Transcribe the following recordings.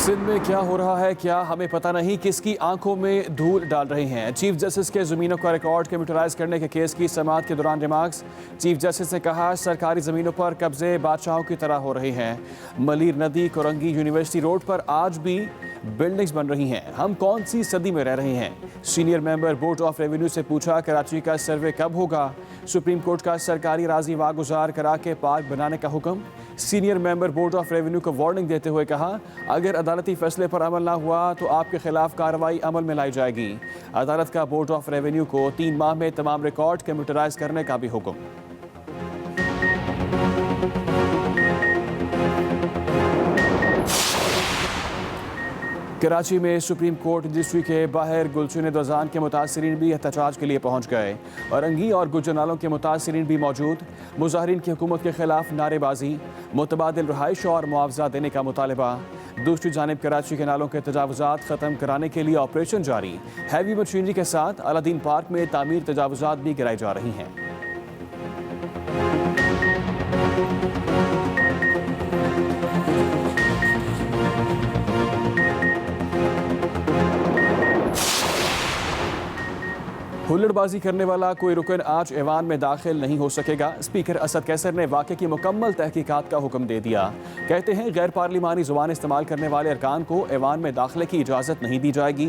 सिंध में क्या हो रहा है क्या हमें पता नहीं, किसकी आंखों में धूल डाल रहे हैं। चीफ जस्टिस के ज़मीनों का रिकॉर्ड कंप्यूटराइज करने के केस की समाअत के दौरान रिमार्क्स। चीफ जस्टिस ने कहा सरकारी ज़मीनों पर कब्जे बादशाहों की तरह हो रहे हैं। मलीर नदी कोरंगी यूनिवर्सिटी रोड पर आज भी बिल्डिंग्स बन रही हैं। हम कौन सी सदी में रह रहे हैं। Senior member board of revenue से पूछा कराची का सर्वे कब होगा। सुप्रीम कोर्ट का सरकारी राजी वागुजार करा के पार्क बनाने का हुक्म। Senior member board of revenue को वार्निंग देते हुए कहा अगर अदालती फैसले पर अमल ना हुआ तो आपके खिलाफ कार्रवाई अमल में लाई जाएगी। अदालत का बोर्ड ऑफ रेवेन्यू को 3 माह में तमाम रिकॉर्ड कंप्यूटराइज करने का भी हुक्म। कराची में सुप्रीम कोर्ट रजिस्ट्री के बाहर गुलशन दौजान के मुतासरीन भी एहतजाज के लिए पहुंच गए। औरंगी और गुजरनालों के मुतासरीन भी मौजूद। मुजाहिरीन की हुकूमत के खिलाफ नारेबाजी, मुतबादिल रहाइश और मुआवजा देने का मुतालबा। दूसरी जानिब कराची के नालों के तजावुजात ख़त्म कराने के लिए ऑपरेशन जारी। हैवी मशीनरी के साथ अलादीन पार्क में तामीर तजावुजात भी गिराई जा रही हैं। हुल्लड़बाजी करने वाला कोई रुकन आज ऐवान में दाखिल नहीं हो सकेगा। स्पीकर असद कैसर ने वाक़े की मुकम्मल तहकीकात का हुक्म दे दिया। कहते हैं गैर पार्लिमानी ज़ुबान इस्तेमाल करने वाले अरकान को ऐवान में दाखिले की इजाज़त नहीं दी जाएगी।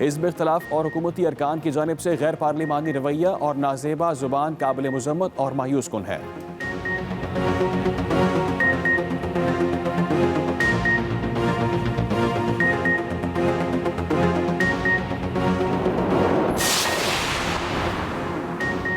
हिज़्ब इख्तिलाफ और हुकूमती अरकान की जानिब से गैर पार्लिमानी रवैया और नाजेबा ज़ुबान काबिल मुज़म्मत और मायूस कुन है।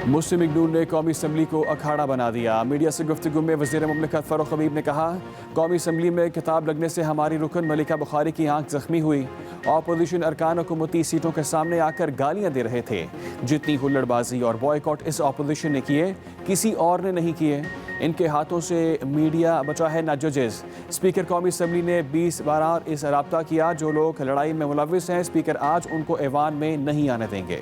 मुस्लिम लीग नून ने कौमी असम्बली को अखाड़ा बना दिया। मीडिया से गुफ्तगू में वज़ीर मुमलिकत फ़ारूक हबीब ने कहा कौमी असम्बली में किताब लगने से हमारी रुकन मलिका बुखारी की आंख जख्मी हुई। ऑपोजिशन अरकान हुकूमती सीटों के सामने आकर गालियां दे रहे थे। जितनी हुल्लड़बाजी और बॉयकॉट इस ऑपोजिशन ने किए किसी और ने नहीं किए। इनके हाथों से मीडिया बचा है ना जजेस। स्पीकर कौमी असम्बली ने 20 बार इस राब्ता किया जो लोग लड़ाई में मुलविस हैं स्पीकर आज उनको ऐवान में नहीं आने देंगे।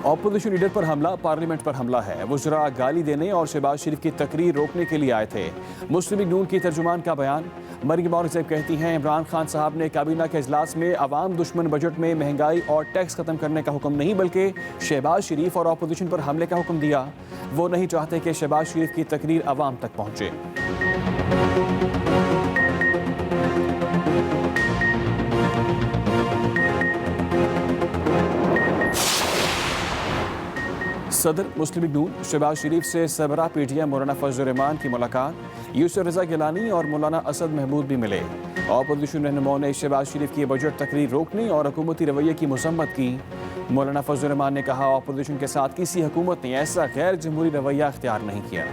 ऑपोजिशन लीडर पर हमला पार्लियामेंट पर हमला है। वज़रा गाली देने और शहबाज शरीफ की तकरीर रोकने के लिए आए थे। मुस्लिम लीग नून की तर्जुमान का बयान। मरियम औरंगज़ेब कहती हैं इमरान खान साहब ने काबीना के इजलास में अवाम दुश्मन बजट में महंगाई और टैक्स खत्म करने का हुक्म नहीं बल्कि शहबाज शरीफ और ऑपोजिशन पर हमले का हुक्म दिया। वो नहीं चाहते कि शहबाज शरीफ की तकरीर अवाम तक पहुँचे। सदर मुस्लिम लीग नून शहबाज शरीफ से सरबराह पीटीएम मौलाना फजल रहमान की मुलाकात। यूसुफ रजा गिलानी और मौलाना असद महमूद भी मिले। ऑपोजिशन रहनुमाओं ने शहबाज शरीफ की बजट तकरीर रोकने और हुकूमती रवैये की मजम्मत की। मौलाना फजल रहमान ने कहा ऑपोजिशन के साथ किसी हुकूमत ने ऐसा गैर जमहूरी रवैया अख्तियार नहीं किया।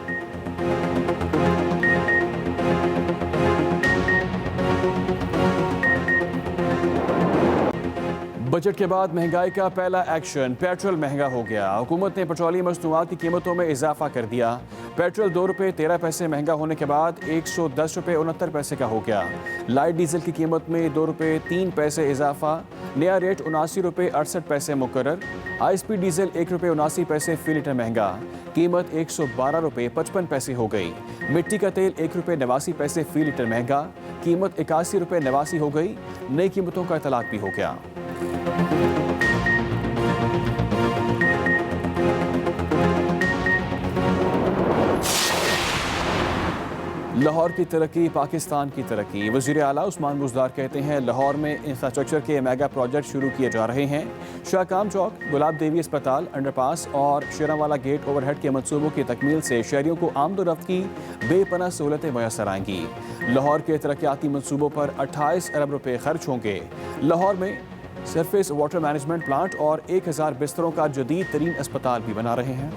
बजट के बाद महंगाई का पहला एक्शन, पेट्रोल महंगा हो गया। हुकूमत ने पेट्रोलियम मसनूआत की कीमतों में इजाफा कर दिया। पेट्रोल 2 रुपये 13 पैसे महंगा होने के बाद 110 रुपये 69 पैसे का हो गया। लाइट डीजल की कीमत में 2 रुपये 3 पैसे इजाफा। नया रेट 79 रुपये 68 पैसे मुकर्रर। हाई-स्पीड डीजल 1 रुपये 79 पैसे फी लीटर महंगा। कीमत 112 रुपये 55 पैसे हो गई। मिट्टी का तेल 1 रुपये 89 पैसे फी लीटर महंगा। कीमत 81 रुपये 89 हो गई। नई कीमतों का इतलाक भी हो गया। लाहौर की तरक्की पाकिस्तान की तरक्की। वज़ीर आला उस्मान बुज़दार कहते हैं लाहौर में इंफ्रास्ट्रक्चर के मेगा प्रोजेक्ट शुरू किए जा रहे हैं। शाहकाम चौक, गुलाब देवी अस्पताल, अंडरपास और शेरावाला गेट ओवरहेड के मनसूबों की तकमील से शहरियों को आमदोरफ्त की बेपनाह सहूलतें मैसर आएंगी। लाहौर के तरक्याती मनसूबों पर 28 अरब रुपये खर्च होंगे। लाहौर में सरफेस वाटर मैनेजमेंट प्लांट और 1000 बिस्तरों का जदीद तरीन अस्पताल भी बना रहे हैं।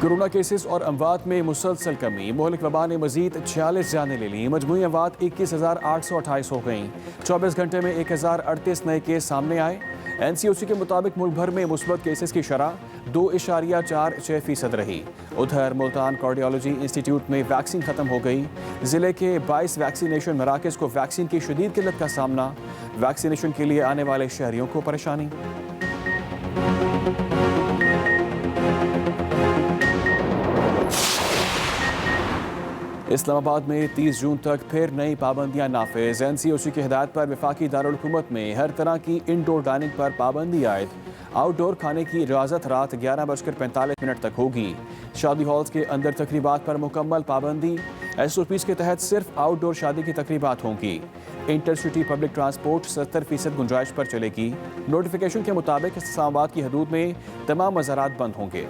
कोरोना केसेस और अमवात में मुसलसल कमी। मुहलिक वबा ने मजीद 46 जानें ले ली। मजमूई अमवात 21,828 हो गई। 24 घंटे में 1038 नए केस सामने आए। एनसीओसी के मुताबिक मुल्क भर में मुस्बत केसेस की शरह 2.46% रही। उधर मुल्तान कार्डियोलॉजी इंस्टीट्यूट में वैक्सीन खत्म हो गई। जिले के 22 वैक्सीनेशन मराकज को वैक्सीन की शदीद किल्लत का सामना। वैक्सीनेशन के लिए आने वाले शहरियों को परेशानी। इस्लामाबाद में 30 जून तक फिर नई पाबंदियां नाफिज। एनसीओसी की हिदायत पर वफाकी दारुल हुकूमत में हर तरह की इंडोर डाइनिंग पर पाबंदी आयद। आउटडोर खाने की इजाज़त रात 11:45 तक होगी। शादी हॉल्स के अंदर तकरीबात पर मुकम्मल पाबंदी। SOPs के तहत सिर्फ आउटडोर शादी की तकरीबात होंगी। इंटरसिटी पब्लिक ट्रांसपोर्ट 70% गुंजाइश पर चलेगी। नोटिफिकेशन के मुताबिक इस्लामाबाद की हदूद में तमाम मज़ारात बंद होंगे।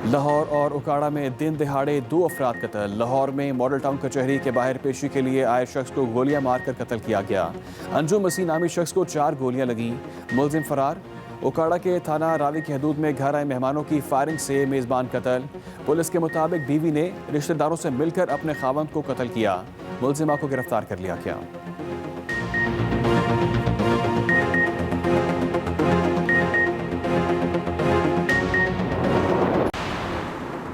लाहौर और उकाड़ा में दिन दिहाड़े 2 अफराद कत्ल। लाहौर में मॉडल टाउन कचहरी के बाहर पेशी के लिए आए शख्स को गोलियां मारकर कत्ल किया गया। अंजुम मसीह नामी शख्स को 4 गोलियां लगी। मुलजिम फरार। उकाड़ा के थाना रावी की हदूद में घर आए मेहमानों की फायरिंग से मेज़बान कत्ल। पुलिस के मुताबिक बीवी ने रिश्तेदारों से मिलकर अपने खावंद को कत्ल किया। मुलजिमा को गिरफ्तार कर लिया गया।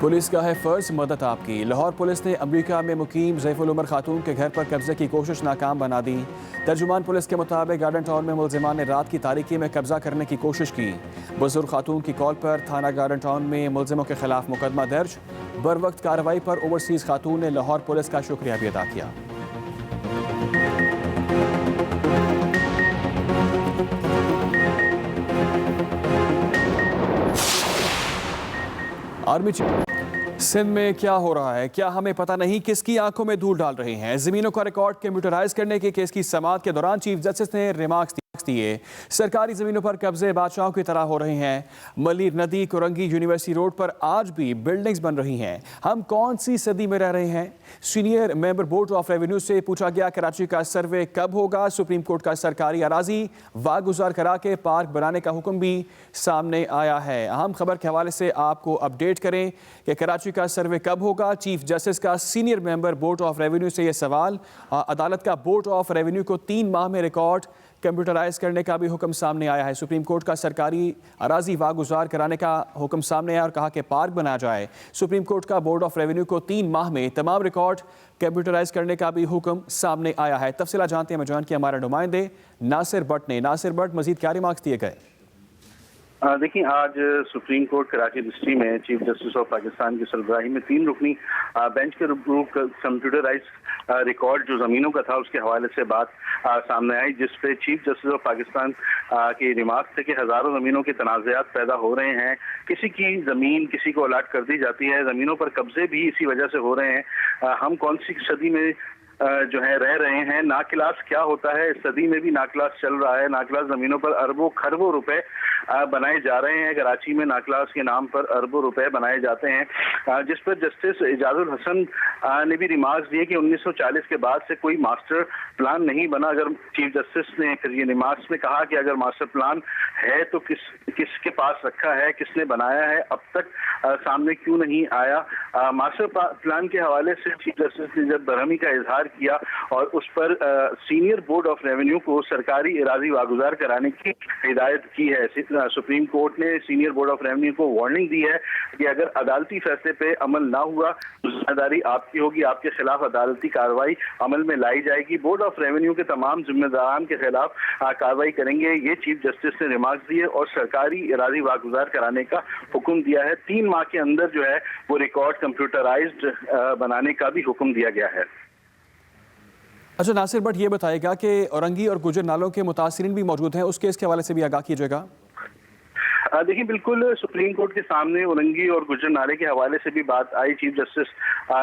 पुलिस का है फर्ज मदद आपकी। लाहौर पुलिस ने अमेरिका में मुकीम ज़ैफुल उमर खातून के घर पर कब्जे की कोशिश नाकाम बना दी। तर्जुमान पुलिस के मुताबिक गार्डन टाउन में मुलजिमान ने रात की तारीकी में कब्जा करने की कोशिश की। बुजुर्ग खातून की कॉल पर थाना गार्डन टाउन में मुलजिमों के खिलाफ मुकदमा दर्ज। बर वक्त कार्रवाई पर ओवरसीज़ खातून ने लाहौर पुलिस का शुक्रिया भी अदा किया। आर्मी चीफ सिंध में क्या हो रहा है, क्या हमें पता नहीं, किसकी आंखों में धूल डाल रहे हैं। जमीनों का रिकॉर्ड कंप्यूटराइज करने के केस की समाअत के दौरान चीफ जस्टिस ने रिमार्क्स दिए। सरकारी जमीनों पर कब्जे बादशाहों की तरह हो रहे हैं। मलीर नदी कुरंगी यूनिवर्सिटी रोड पर आज भी बिल्डिंग्स बन रही हैं। हम कौन सी सदी में रह रहे हैं। Senior member board of revenue से पूछा गया कराची का सर्वे कब होगा। सुप्रीम कोर्ट का सरकारी अराजी वागुजार करा के पार्क बनाने का हुक्म भी सामने आया है। अहम खबर के हवाले से आपको अपडेट करें कि कराची का सर्वे कब होगा। चीफ जस्टिस का senior member board of revenue से यह सवाल। अदालत का बोर्ड ऑफ रेवेन्यू को 3 माह में रिकॉर्ड कंप्यूटराइज करने का भी हुक्म सामने आया है। सुप्रीम कोर्ट का सरकारी अराजी वागुजार कराने का हुक्म सामने आया और कहा कि पार्क बनाया जाए। सुप्रीम कोर्ट का बोर्ड ऑफ रेवेन्यू को 3 माह में तमाम रिकॉर्ड कंप्यूटराइज करने का भी हुक्म सामने आया है। तफसीला जानते हैं मजान के हमारे नुमाइंदे नासिर भट्ट ने। नासिर भट्ट, मजीद क्या रिमार्क्स दिए गए? देखिए, आज सुप्रीम कोर्ट कराची डिस्ट्रिक्ट में चीफ जस्टिस ऑफ पाकिस्तान की सरबराही में 3 रुकनी बेंच के कंप्यूटराइज रिकॉर्ड जो ज़मीनों का था उसके हवाले से बात सामने आई, जिस पे चीफ जस्टिस ऑफ पाकिस्तान के रिमार्क्स थे कि हज़ारों ज़मीनों के तनाज़ात पैदा हो रहे हैं। किसी की ज़मीन किसी को अलाट कर दी जाती है, ज़मीनों पर कब्जे भी इसी वजह से हो रहे हैं। हम कौन सी सदी में जो है रह रहे हैं। नाक्लास क्या होता है, इस सदी में भी नाक्लास चल रहा है। नाक्लास जमीनों पर अरबों खरबों रुपए बनाए जा रहे हैं। कराची में नाक्लास के नाम पर अरबों रुपए बनाए जाते हैं, जिस पर जस्टिस इजाजुल हसन ने भी रिमार्क्स दिए कि 1940 के बाद से कोई मास्टर प्लान नहीं बना। अगर चीफ जस्टिस ने फिर ये रिमार्क्स में कहा कि अगर मास्टर प्लान है तो किसके पास रखा है, किसने बनाया है, अब तक सामने क्यों नहीं आया। मास्टर प्लान के हवाले से चीफ जस्टिस ने जब बरहमी का इजहार किया और उस पर सीनियर बोर्ड ऑफ रेवेन्यू को सरकारी इरादी वागुजार कराने की हिदायत की है। सुप्रीम कोर्ट ने सीनियर बोर्ड ऑफ रेवेन्यू को वार्निंग दी है कि अगर अदालती फैसले पे अमल ना हुआ तो जिम्मेदारी आपकी होगी, आपके खिलाफ अदालती कार्रवाई अमल में लाई जाएगी। बोर्ड ऑफ रेवेन्यू के तमाम जिम्मेदारान के खिलाफ कार्रवाई करेंगे, ये चीफ जस्टिस ने रिमार्क्स दिए और सरकारी इरादी वागुजार कराने का हुक्म दिया है। 3 माह के अंदर जो है वो रिकॉर्ड कंप्यूटराइज्ड बनाने का भी हुक्म दिया गया है। अच्छा नासिर भट्ट, ये बताएगा कि औरंगी और गुजर नालों के मुतासिरीन भी मौजूद हैं, उस केस के हवाले से भी आगाह कीजिएगा। देखिए, बिल्कुल सुप्रीम कोर्ट के सामने उरंगी और गुजर नाले के हवाले से भी बात आई। चीफ जस्टिस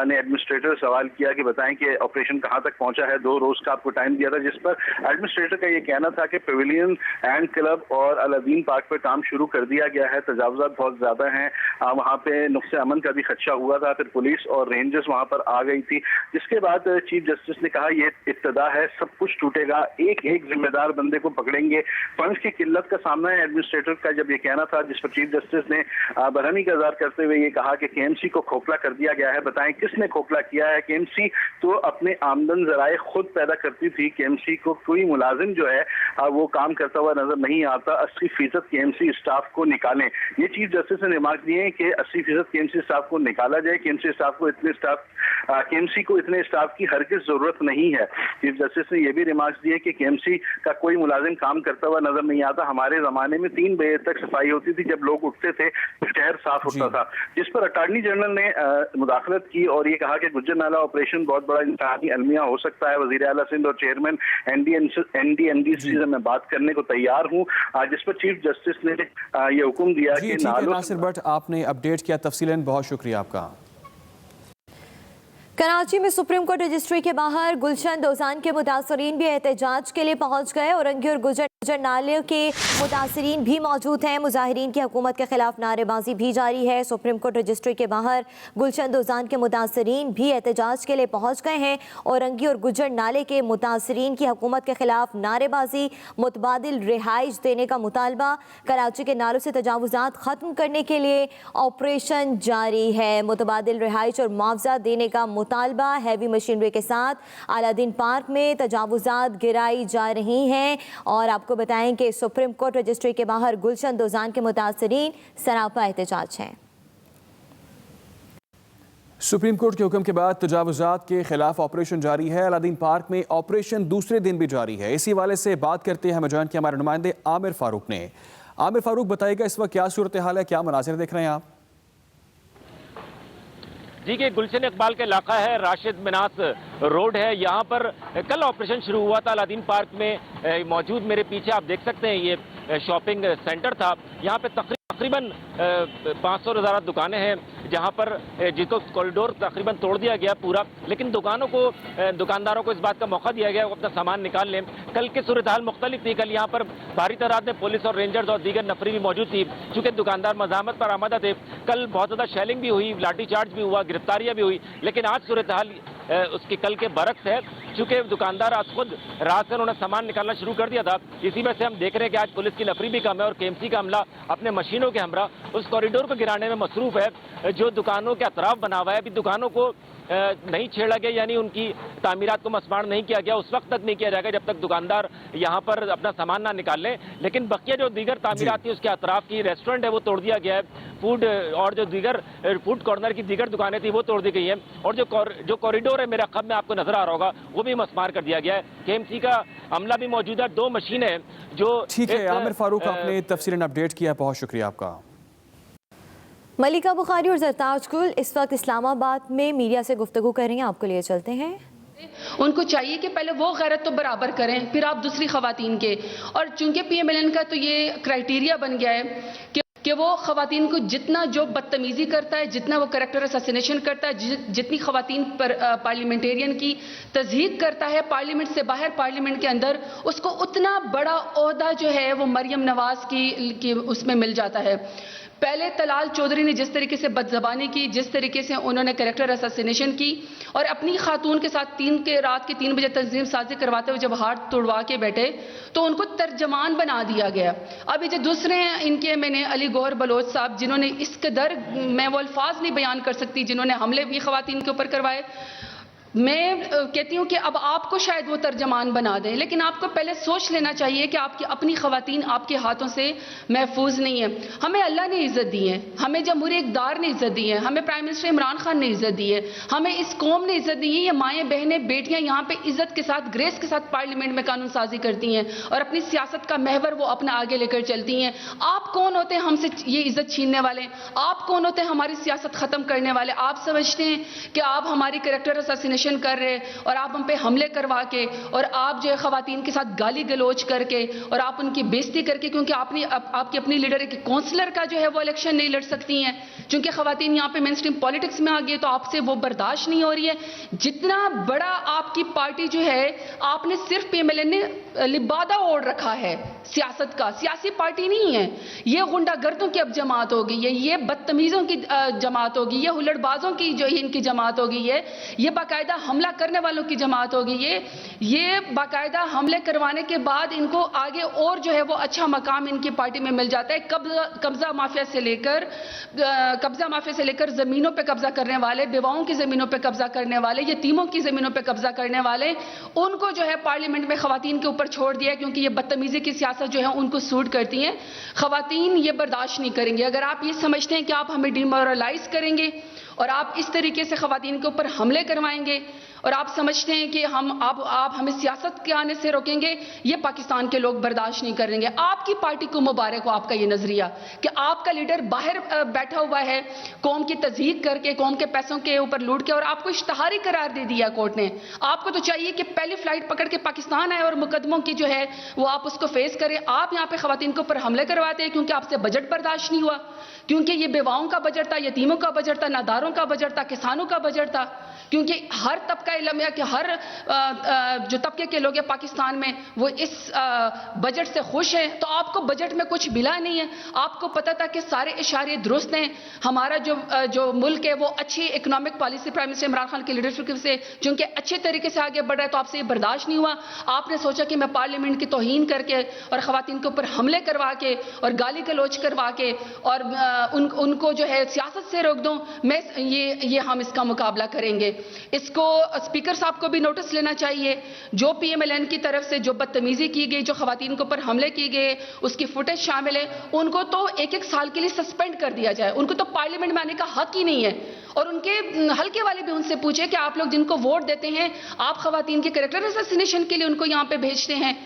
ने एडमिनिस्ट्रेटर सवाल किया कि बताएं कि ऑपरेशन कहां तक पहुंचा है। 2 रोज का आपको टाइम दिया था, जिस पर एडमिनिस्ट्रेटर का ये कहना था कि पेविलियन एंड क्लब और अलादीन पार्क पर काम शुरू कर दिया गया है। तजावुजात बहुत ज्यादा हैं, वहां पे नुक्से अमन का भी खदशा हुआ था। फिर पुलिस और रेंजर्स वहां पर आ गई थी, जिसके बाद चीफ जस्टिस ने कहा ये इब्तदा है, सब कुछ टूटेगा, एक एक जिम्मेदार बंदे को पकड़ेंगे। फंड्स की किल्लत का सामना है। एडमिनिस्ट्रेटर का जब ये कहना बयान था जिस पर चीफ जस्टिस ने बरहमी का इजहार करते हुए ये कहा कि केएमसी को खोखला कर दिया गया है। बताएं किसने खोखला किया है? केएमसी तो अपने आमदन जराए खुद पैदा करती थी। केएमसी को कोई मुलाजिम जो है वो काम करता हुआ नजर नहीं आता। 80% केएमसी स्टाफ को निकालें, ये चीफ जस्टिस ने रिमार्क दिए हैं कि 80% केएमसी स्टाफ को निकाला जाए। केएमसी को इतने स्टाफ की हरगिज जरूरत नहीं है। चीफ जस्टिस ने यह भी रिमार्क्स दिए कि केएमसी का कोई मुलाजिम काम करता हुआ नजर नहीं आता। हमारे जमाने में 3 बजे तक सफाई होती थी, जब लोग उठते थे शहर साफ होता था। जिस पर अटॉर्नी जनरल ने मुदाखलत की और ये कहा कि गुज्जर नाला ऑपरेशन बहुत बड़ा इंसानी अलमिया हो सकता है। वजीर आला सिंध और चेयरमैन NDNDC से मैं बात करने को तैयार हूँ, जिस पर चीफ जस्टिस ने ये हुक्म दिया कि नासिर भट्ट आपने अपडेट किया तफसीलन, बहुत शुक्रिया आपका। कराची में सुप्रीम कोर्ट रजिस्ट्री के बाहर गुलशन दोजान के मुतासरीन भी एहतजाज के लिए पहुंच गए। औरंगी और गुजर नाले के मुतासरीन भी मौजूद हैं। मुजाहिरीन की हुकूमत के खिलाफ नारेबाजी भी जारी है। सुप्रीम कोर्ट रजिस्ट्री के बाहर गुलशन दोजान के मुतासरीन भी एहतजाज के लिए पहुंच गए हैं। औरंगी और गुजर नाले के मुतासरीन की हुकूमत के खिलाफ नारेबाजी, मुतबादिल रिहाइश देने का मुतालबा, कराची के नालों से तजावुजात ख़त्म करने के लिए ऑपरेशन जारी है। मुतबादिल रिहाइश और मुआवजा देने का मुतालबा, हैवी मशीनरी के साथ अलादीन पार्क में तजावुजात गिराई जा रही हैं। और आपको बताएं कि सुप्रीम कोर्ट रजिस्ट्री के बाहर गुलशन दोजान के मुतासरीन सरापा एहतजाज हैं। सुप्रीम कोर्ट के हुक्म के बाद तजावुजात के खिलाफ ऑपरेशन जारी है। अलादीन पार्क में ऑपरेशन दूसरे दिन भी जारी है। इसी वाले से बात करते हैं हमें ज्वाइन किया हमारे नुमाइंदे आमिर फारूक ने। आमिर फारूक, बताइएगा इस वक्त क्या सूरत हाल है, क्या मनाजिर देख रहे हैं आप? जी के गुलशन इकबाल का इलाका है, राशिद मिनास रोड है। यहाँ पर कल ऑपरेशन शुरू हुआ था अलादीन पार्क में। मौजूद मेरे पीछे आप देख सकते हैं ये शॉपिंग सेंटर था। यहाँ पे तकरीबन 500 से ज़्यादा दुकानें हैं, जहाँ पर जिसको कॉरिडोर तकरीबन तोड़ दिया गया पूरा, लेकिन दुकानदारों को इस बात का मौका दिया गया वो अपना सामान निकाल लें। कल की सूरत हाल मुख्तलिफ थी। कल यहाँ पर भारी तादाद में पुलिस और रेंजर्स और दीगर नफरी भी मौजूद थी। चूँकि दुकानदार मज़ामत पर आमादा थे, कल बहुत ज़्यादा शेलिंग भी हुई, लाठीचार्ज भी हुआ, गिरफ्तारियाँ भी हुई। लेकिन आज सूरत हाल उसकी कल के बरक्स है। चूँकि दुकानदार आज खुद रात से उन्होंने सामान निकालना शुरू कर दिया था। इसी वजह से हम देख रहे हैं कि आज पुलिस की नफरी भी कम है और केएमसी का अमला अपने मशीनों के हमरा उस कॉरिडोर को गिराने में मसरूफ है जो दुकानों के अतराफ बना हुआ है। अभी दुकानों को नहीं छेड़ा गया, यानी उनकी तामीरात को मसमार नहीं किया गया। उस वक्त तक नहीं किया जाएगा जब तक दुकानदार यहाँ पर अपना सामान ना निकाल लें। लेकिन बकिया जो दीगर तामीरात थी उसके अतराफ की रेस्टोरेंट है वो तोड़ दिया गया है। फूड और जो दीगर फूड कॉर्नर की दीगर दुकानें थी वो तोड़ दी गई हैं। और जो कॉरिडोर है मेरे अखब में आपको नजर आ रहा होगा वो भी मसमार कर दिया गया है। केएमसी का अमला भी मौजूद है। 2 मशीनें जो ठीक है। आमिर फारूक, आपने तफसीलन अपडेट किया, बहुत शुक्रिया आपका। मलिका बुखारी और जरताज गुल इस वक्त इस्लामाबाद में मीडिया से गुफ्तगू कर रही हैं, आपको लिए चलते हैं। उनको चाहिए कि पहले वो गैरत तो बराबर करें, फिर आप दूसरी खवातीन के। और चूंकि PMLN का तो ये क्राइटेरिया बन गया है कि वो खवातीन को जितना जो बदतमीजी करता है, जितना वो कैरेक्टर असैसिनेशन करता है, जितनी खवातीन पर पार्लियामेंटेरियन की तज़हीक करता है पार्लियामेंट से बाहर पार्लियामेंट के अंदर, उसको उतना बड़ा ओहदा जो है वो मरियम नवाज की उसमें मिल जाता है। पहले तलाल चौधरी ने जिस तरीके से बदजबानी की, जिस तरीके से उन्होंने कैरेक्टर असैसिनेशन की और अपनी खातून के साथ रात के 3 बजे तंजीम साजी करवाते हुए जब हाथ तोड़वा के बैठे तो उनको तर्जमान बना दिया गया। अभी जो दूसरे हैं इनके मैंने अली गौहर बलोच साहब, जिन्होंने इस कदर, मैं वो अल्फाज नहीं बयान कर सकती, जिन्होंने हमले भी खवातीन के ऊपर करवाए। मैं कहती हूँ कि अब आपको शायद वो तर्जमान बना दें, लेकिन आपको पहले सोच लेना चाहिए कि आपकी अपनी खवातीन आपके हाथों से महफूज नहीं है। हमें अल्लाह ने इज्जत दी है, हमें जमहूरी इक़्तिदार ने इज्जत दी है, हमें प्राइम मिनिस्टर इमरान खान ने इज्जत दी है, हमें इस कौम ने इज्जत दी है। ये माएँ बहनें बेटियाँ यहाँ पे इज्जत के साथ, ग्रेस के साथ पार्लियामेंट में कानून साजी करती हैं और अपनी सियासत का महवर वो अपना आगे लेकर चलती हैं। आप कौन होते हैं हमसे ये इज्जत छीनने वाले? आप कौन होते हैं हमारी सियासत खत्म करने वाले? आप समझते हैं कि आप हमारी कैरेक्टर असैसिनेशन कर रहे और आप हम पे हमले करवा के और आप जो है खवातीन के साथ गाली गलोच करके और आप उनकी बेइज्जती करके, क्योंकि आपकी अपनी लीडर है कि काउंसलर का जो है वो इलेक्शन नहीं लड़ सकती हैं, क्योंकि खवातीन यहाँ पे मेन स्ट्रीम पॉलिटिक्स में आ गई, तो आपसे वो बर्दाश्त नहीं हो रही है। जितना बड़ा आपकी पार्टी जो है, आपने सिर्फ PMLN ने लिबादा ओढ़ रखा है सियासत का, सियासी पार्टी नहीं है ये। गुंडागर्दों की अब जमात होगी, ये बदतमीजों की जमात होगी, ये हुल्लड़बाजों की जो इनकी जमात होगी, ये बाकायदा बाकायदा हमला करने वालों की जमात होगी। ये बाकायदा हमले करवाने के बाद इनको आगे और जो है वो अच्छा मकाम इनकी पार्टी में मिल जाता है। कब्जा माफिया से लेकर जमीनों पे कब्जा करने वाले, बेवाओं की जमीनों पे कब्जा करने वाले, यतीमों की जमीनों पे कब्जा करने वाले, उनको जो है पार्लियामेंट में खवातीन के ऊपर छोड़ दिया, क्योंकि ये बदतमीजी की सियासत जो है उनको सूट करती है। खवातीन ये बर्दाश्त नहीं करेंगे। अगर आप ये समझते हैं कि आप हमें डिमोरलाइज करेंगे और आप इस तरीके से खवातीन के ऊपर हमले करवाएंगे और आप समझते हैं कि आप हमें सियासत के आने से रोकेंगे, ये पाकिस्तान के लोग बर्दाश्त नहीं करेंगे। आपकी पार्टी को मुबारक हो आपका ये नजरिया कि आपका लीडर बाहर बैठा हुआ है कौम की तज़हीक करके, कौम के पैसों के ऊपर लूट के, और आपको इश्तहारी करार दे दिया कोर्ट ने। आपको तो चाहिए कि पहली फ्लाइट पकड़ के पाकिस्तान आए और मुकदमों की जो है वो आप उसको फेस करें। आप यहाँ पे खवातीन के ऊपर हमले करवाते हैं क्योंकि आपसे बजट बर्दाश्त नहीं हुआ, क्योंकि ये बेवाओं का बजट था, यतीमों का बजट था, नादारों का बजट था, किसानों का बजट था, क्योंकि हर तबका इल्म है कि हर जो तबके के लोग हैं पाकिस्तान में वो इस बजट से खुश हैं। तो आपको बजट में कुछ मिला नहीं है। आपको पता था कि सारे इशारे दुरुस्त हैं, हमारा जो मुल्क है वो अच्छी economic policy prime minister Imran Khan की लीडरशिप से जो कि अच्छे तरीके से आगे बढ़ रहा है, तो आपसे ये बर्दाश्त नहीं हुआ। आपने सोचा कि मैं पार्लियामेंट की तौहीन करके और खवातीन के ऊपर हमले करवा के और गाली गलौज करवा के और उनको जो है सियासत से रोक दूं, ये हम इसका मुकाबला करेंगे। इसको स्पीकर साहब को भी नोटिस लेना चाहिए। जो PMLN की तरफ से जो बदतमीजी की गई, जो खवातीन के ऊपर हमले किए गए, उसकी फुटेज शामिल है, उनको तो 1-1 साल के लिए सस्पेंड कर दिया जाए। उनको तो पार्लियामेंट में आने का हक ही नहीं है। और उनके हल्के वाले भी उनसे पूछे कि आप लोग जिनको वोट देते हैं, आप खवातीन के कैरेक्टर असैसिनेशन के लिए उनको यहां पे भेजते हैं।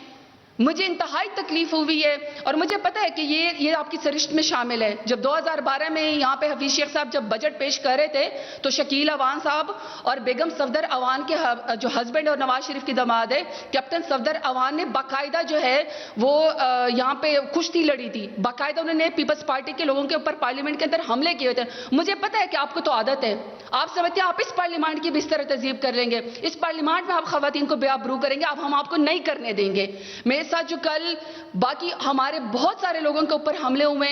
मुझे इंतहाई तकलीफ हुई है और मुझे पता है कि ये आपकी सरिश्त में शामिल है। जब 2012 में यहाँ पे हफीज शेख साहब जब बजट पेश कर रहे थे तो शकील अवान साहब और बेगम सफदर अवान के जो हस्बैंड और नवाज शरीफ की दामाद है कैप्टन सफदर अवान ने बाकायदा जो है वो यहाँ पे कुश्ती लड़ी थी। बाकायदा उन्होंने पीपल्स पार्टी के लोगों के ऊपर पार्लियामेंट के अंदर हमले किए थे। मुझे पता है कि आपको तो आदत है, आप समझते हैं आप इस पार्लियामेंट की भी इस तरह तहजीब कर लेंगे, इस पार्लियामेंट में आप खवातीन को बेआबरू करेंगे, अब हम आपको नहीं करने देंगे। मेरे साथ जो कल बाकी हमारे बहुत सारे लोगों के ऊपर हमले हुए,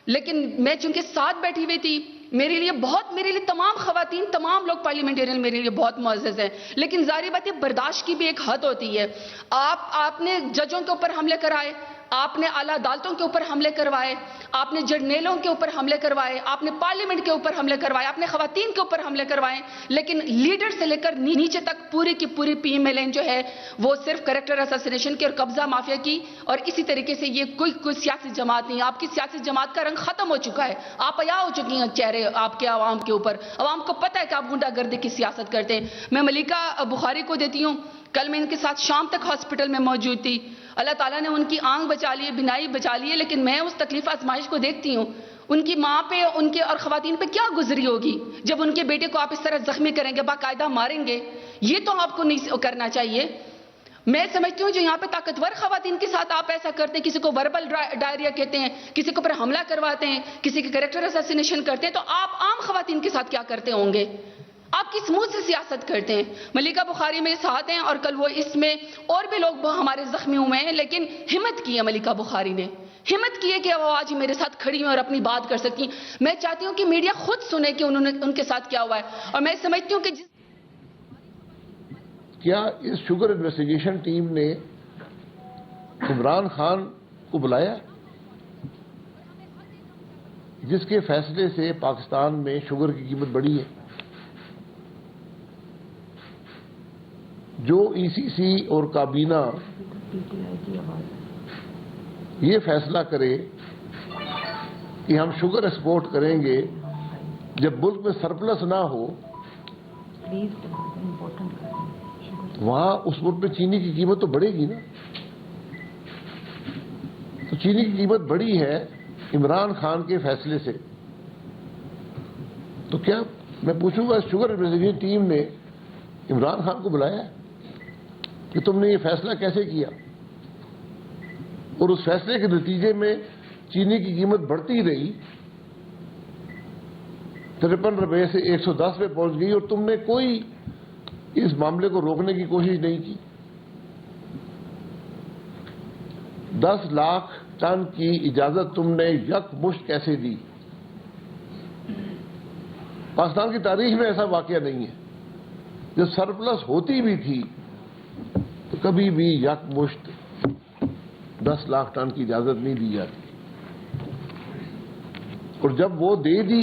लेकिन मैं चूंकि साथ बैठी हुई थी, मेरे लिए तमाम खवातीन, तमाम लोग पार्लियामेंटेरियन मेरे लिए बहुत मुअज़्ज़ज़ हैं। लेकिन जारी बात है, बर्दाश्त की भी एक हद होती है। आपने जजों के ऊपर हमले कराए, आपने आला अदालतों के ऊपर हमले करवाए, आपने जर्नलों के ऊपर हमले करवाए, आपने पार्लियामेंट के ऊपर हमले करवाए, आपने खवातीन के ऊपर हमले करवाए, लेकिन लीडर से लेकर नीचे तक पूरी की पूरी PMLN जो है वो सिर्फ कैरेक्टर असैसिनेशन की और कब्जा माफिया की, और इसी तरीके से ये कोई सियासी जमात नहीं। आपकी सियासी जमात का रंग खत्म हो चुका है, आप अया हो चुकी हैं चेहरे आपके आवाम के ऊपर। आवाम को पता है कि आप गुंडागर्दी की सियासत करते हैं। मैं मलिका बुखारी को देती हूँ, कल मैं इनके साथ शाम तक हॉस्पिटल में मौजूद थी। अल्लाह ताला ने उनकी आंख बचा ली है, बिनाई बचा ली है, लेकिन मैं उस तकलीफ आजमाइश को देखती हूँ। उनकी माँ पे, उनके और खवातीन पे क्या गुजरी होगी जब उनके बेटे को आप इस तरह जख्मी करेंगे, बाकायदा मारेंगे। ये तो आपको नहीं करना चाहिए। मैं समझती हूँ जो यहाँ पे ताकतवर खवातीन के साथ आप ऐसा करते हैं, किसी को वर्बल डायरिया कहते हैं, किसी के ऊपर हमला करवाते हैं, किसी के कैरेक्टर असैसिनेशन करते हैं, तो आप आम खवातीन के साथ क्या करते होंगे? आप किस मुंह से सियासत करते हैं? मलिका बुखारी मेरे साथ हैं और कल वो इसमें और भी लोग हमारे जख्मी हुए हैं, लेकिन हिम्मत की है मलिका बुखारी ने, हिम्मत की है कि वो आज मेरे साथ खड़ी हैं और अपनी बात कर सकती। मैं चाहती हूं कि मीडिया खुद सुने कि उन्होंने उनके साथ क्या हुआ है। और मैं समझती हूं कि क्या इस शुगर इन्वेस्टिगेशन टीम ने इमरान खान को बुलाया, जिसके फैसले से पाकिस्तान में शुगर की कीमत बढ़ी है? जो ECC और काबीना ये फैसला करे कि हम शुगर एक्सपोर्ट करेंगे जब मुल्क में सरप्लस ना हो, वहां उस मुल्क में चीनी की कीमत तो बढ़ेगी ना। तो चीनी की कीमत बढ़ी है इमरान खान के फैसले से। तो क्या मैं पूछूंगा, शुगर इन्वेस्टिगेशन टीम ने इमरान खान को बुलाया कि तुमने ये फैसला कैसे किया? और उस फैसले के नतीजे में चीनी की कीमत बढ़ती रही, 53 रुपए से 110 पे पहुंच गई, और तुमने कोई इस मामले को रोकने की कोशिश नहीं की। 10 लाख टन की इजाजत तुमने यकमुश्त कैसे दी? पाकिस्तान की तारीख में ऐसा वाकया नहीं है। जब सरप्लस होती भी थी तो कभी भी यकमुश्त 10 लाख टन की इजाजत नहीं दी जाती, और जब वो दे दी